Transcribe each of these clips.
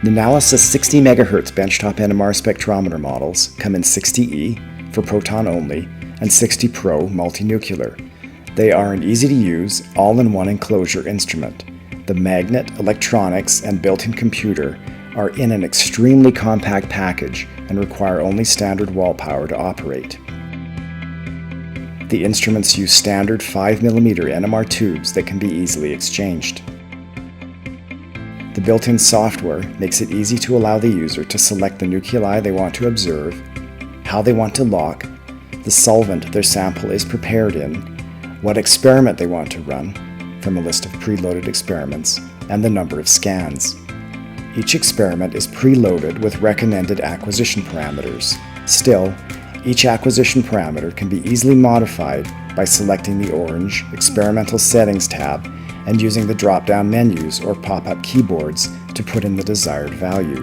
The Analysis 60 MHz benchtop NMR spectrometer models come in 60E for proton only and 60 Pro multinuclear. They are an easy-to-use, all-in-one enclosure instrument. The magnet, electronics, and built-in computer are in an extremely compact package and require only standard wall power to operate. The instruments use standard 5mm NMR tubes that can be easily exchanged. The built-in software makes it easy to allow the user to select the nuclei they want to observe, how they want to lock, the solvent their sample is prepared in, what experiment they want to run, from a list of preloaded experiments, and the number of scans. Each experiment is preloaded with recommended acquisition parameters. Still, each acquisition parameter can be easily modified by selecting the orange Experimental Settings tab and using the drop-down menus or pop-up keyboards to put in the desired value.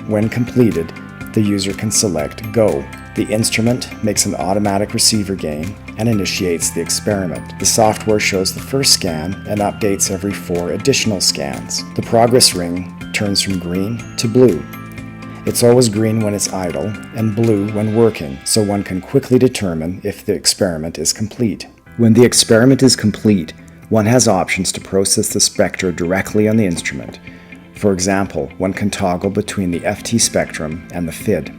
When completed, the user can select Go. The instrument makes an automatic receiver gain and initiates the experiment. The software shows the first scan and updates every 4 additional scans. The progress ring turns from green to blue. It's always green when it's idle and blue when working, so one can quickly determine if the experiment is complete. When the experiment is complete, one has options to process the spectra directly on the instrument. For example, one can toggle between the FT spectrum and the FID.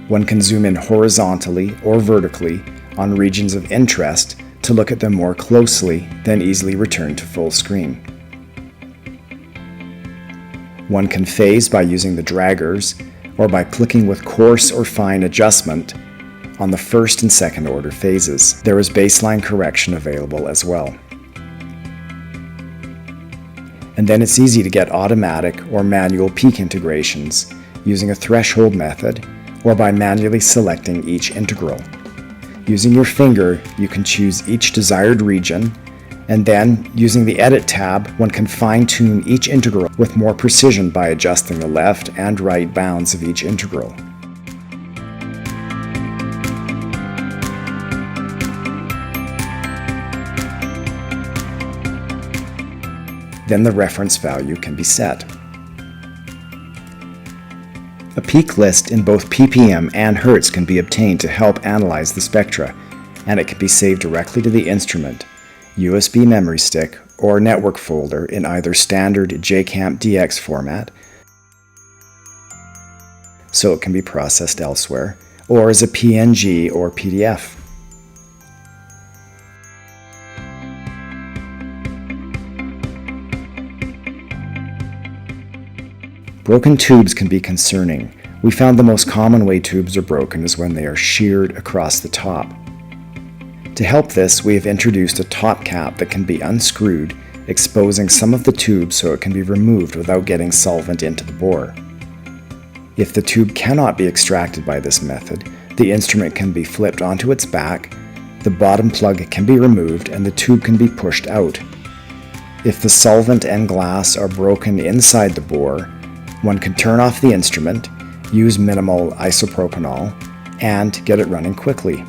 One can zoom in horizontally or vertically on regions of interest to look at them more closely, then easily return to full screen. One can phase by using the draggers or by clicking with coarse or fine adjustment on the first and second order phases. There is baseline correction available as well. And then it's easy to get automatic or manual peak integrations using a threshold method or by manually selecting each integral. Using your finger, you can choose each desired region, and then, using the Edit tab, one can fine-tune each integral with more precision by adjusting the left and right bounds of each integral. Then the reference value can be set. A peak list in both ppm and Hertz can be obtained to help analyze the spectra, and it can be saved directly to the instrument, USB memory stick, or network folder in either standard JCamp DX format, so it can be processed elsewhere, or as a PNG or PDF. Broken tubes can be concerning. We found the most common way tubes are broken is when they are sheared across the top. To help this, we have introduced a top cap that can be unscrewed, exposing some of the tube so it can be removed without getting solvent into the bore. If the tube cannot be extracted by this method, the instrument can be flipped onto its back, the bottom plug can be removed, and the tube can be pushed out. If the solvent and glass are broken inside the bore, one can turn off the instrument, use minimal isopropanol, and get it running quickly.